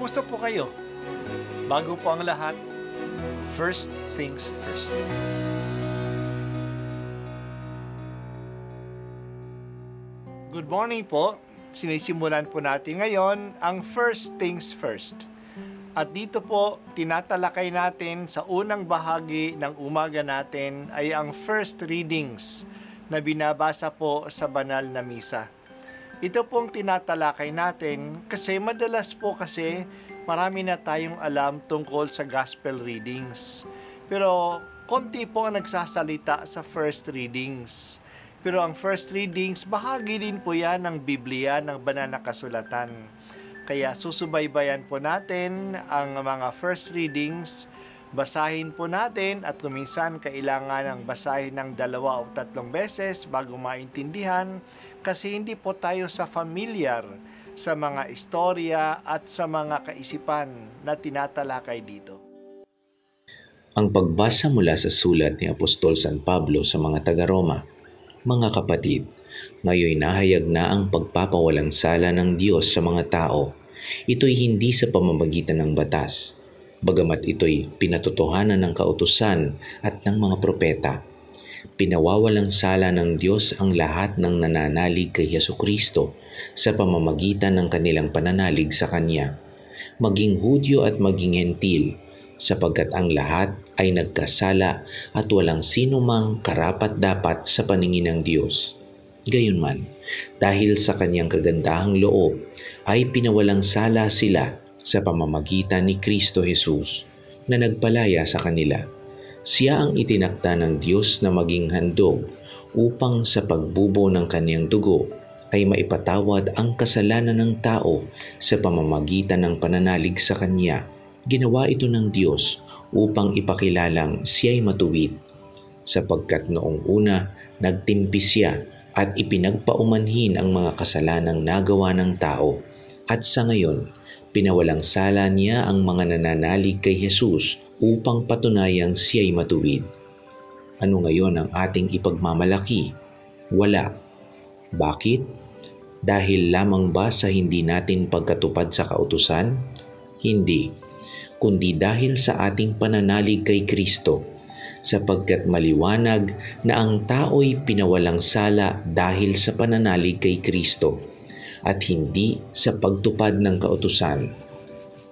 Kumusta po kayo? Bago po ang lahat, first things first. Good morning po. Sinisimulan po natin ngayon ang first things first. At dito po, tinatalakay natin sa unang bahagi ng umaga natin ay ang first readings na binabasa po sa banal na misa. Ito pong tinatalakay natin kasi madalas po kasi marami na tayong alam tungkol sa gospel readings. Pero konti po ang nagsasalita sa first readings. Pero ang first readings, bahagi din po yan ng Biblia, ng banal na kasulatan. Kaya susubaybayan po natin ang mga first readings, basahin po natin at kuminsan kailangan ng basahin ng 2 o 3 beses bago maintindihan kasi hindi po tayo familiar sa mga istorya at sa mga kaisipan na tinatalakay dito. Ang pagbasa mula sa sulat ni Apostol San Pablo sa mga taga-Roma. Mga kapatid, ngayon nahayag na ang pagpapawalang sala ng Diyos sa mga tao. Ito'y hindi sa pamamagitan ng batas, bagamat ito'y pinatotohanan ng kautusan at ng mga propeta. Pinawawalang sala ng Diyos ang lahat ng nananalig kay Jesucristo sa pamamagitan ng kanilang pananalig sa Kanya, maging Hudyo at maging Hentil, sapagkat ang lahat ay nagkasala at walang sino mang karapat-dapat sa paningin ng Diyos. Gayunman, dahil sa Kanyang kagandahang loob, ay pinawalang sala sila sa pamamagitan ni Kristo Jesus na nagpalaya sa kanila. Siya ang itinakda ng Diyos na maging handog upang sa pagbubo ng Kanyang dugo ay maipatawad ang kasalanan ng tao sa pamamagitan ng pananalig sa Kanya. Ginawa ito ng Diyos upang ipakilalang siya'y matuwid, sapagkat noong una nagtimpi siya at ipinagpaumanhin ang mga kasalanang nagawa ng tao, at sa ngayon pinawalang sala niya ang mga nananalig kay Jesus upang patunayang siya'y matuwid. Ano ngayon ang ating ipagmamalaki? Wala. Bakit? Dahil lamang ba sa hindi natin pagkatupad sa kautusan? Hindi, kundi dahil sa ating pananalig kay Kristo, sapagkat maliwanag na ang tao'y pinawalang sala dahil sa pananalig kay Kristo at hindi sa pagtupad ng kautusan.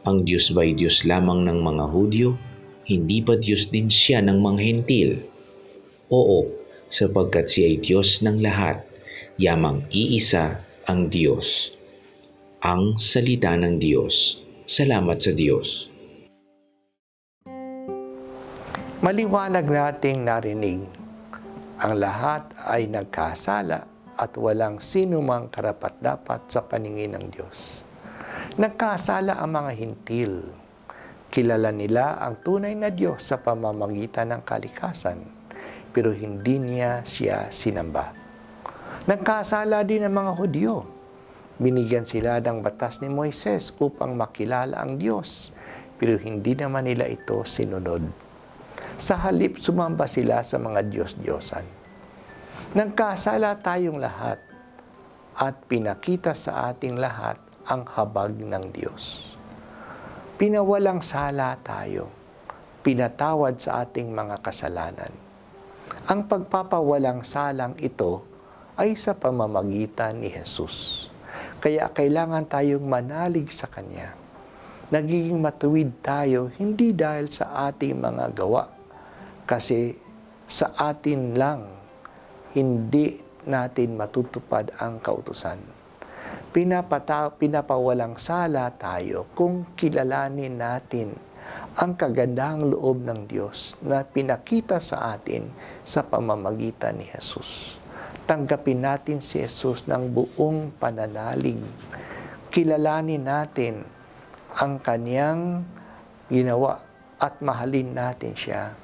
Ang Diyos ba'y Diyos lamang ng mga Hudyo? Hindi ba Diyos din siya ng mga Hentil? Oo, sapagkat siya ay Diyos ng lahat, yamang iisa ang Diyos. Ang salita ng Diyos. Salamat sa Diyos. Maliwanag nating narinig, ang lahat ay nagkasala at walang sino mang karapat-dapat sa paningin ng Diyos. Nagkasala ang mga Hintil. Kilala nila ang tunay na Diyos sa pamamagitan ng kalikasan, pero hindi niya siya sinamba. Nagkasala din ang mga Hudyo. Binigyan sila ng batas ni Moises upang makilala ang Diyos, pero hindi naman nila ito sinunod. Sa halip, sumamba sila sa mga Diyos-Diyosan. Nagkasala tayong lahat at pinakita sa ating lahat ang habag ng Diyos. Pinawalang sala tayo, pinatawad sa ating mga kasalanan. Ang pagpapawalang salang ito ay sa pamamagitan ni Jesus. Kaya kailangan tayong manalig sa Kanya. Nagiging matuwid tayo hindi dahil sa ating mga gawa, kasi sa atin lang hindi natin matutupad ang kautusan. Pinapawalang sala tayo kung kilalanin natin ang kagandahang loob ng Diyos na pinakita sa atin sa pamamagitan ni Jesus. Tanggapin natin si Jesus ng buong pananalig. Kilalanin natin ang Kanyang ginawa at mahalin natin siya.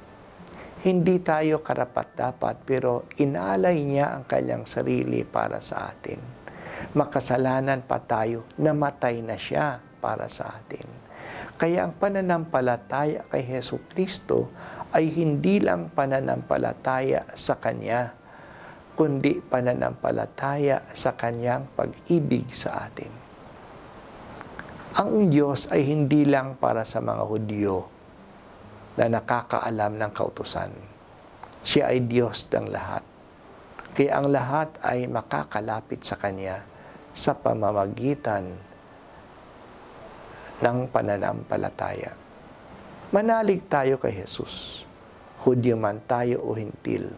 Hindi tayo karapat-dapat pero inalay niya ang Kanyang sarili para sa atin. Makasalanan pa tayo, namatay na siya para sa atin. Kaya ang pananampalataya kay Jesucristo ay hindi lang pananampalataya sa Kanya, kundi pananampalataya sa Kanyang pag-ibig sa atin. Ang Diyos ay hindi lang para sa mga Hudyo na nakakaalam ng kautusan. Siya ay Diyos ng lahat. Kaya ang lahat ay makakalapit sa Kanya sa pamamagitan ng pananampalataya. Manalig tayo kay Jesus, Hudyo man tayo o Hintil,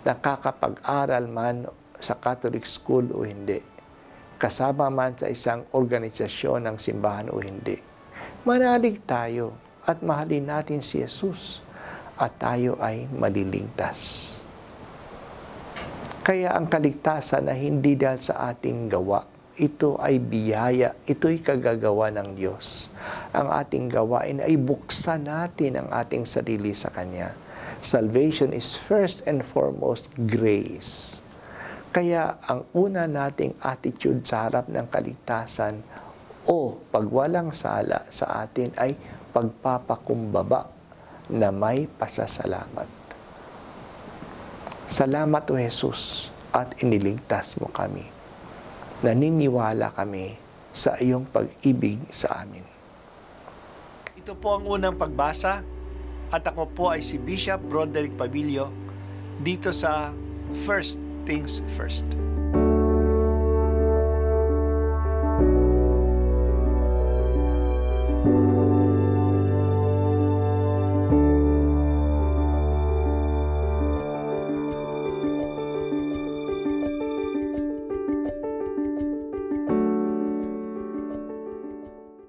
nakakapag-aral man sa Catholic school o hindi, kasama man sa isang organisasyon ng simbahan o hindi. Manalig tayo at mahalin natin si Jesus at tayo ay maliligtas. Kaya ang kaligtasan ay hindi dahil sa ating gawa. Ito ay biyaya, ito'y kagagawa ng Diyos. Ang ating gawain ay buksan natin ang ating sarili sa Kanya. Salvation is first and foremost grace. Kaya ang una nating attitude sa harap ng kaligtasan o pagwalang sala sa atin ay pagpapakumbaba na may pasasalamat. Salamat o Jesus at iniligtas mo kami. Naniniwala kami sa iyong pag-ibig sa amin. Ito po ang unang pagbasa at ako po ay si Bishop Broderick Pabilio dito sa First Things First.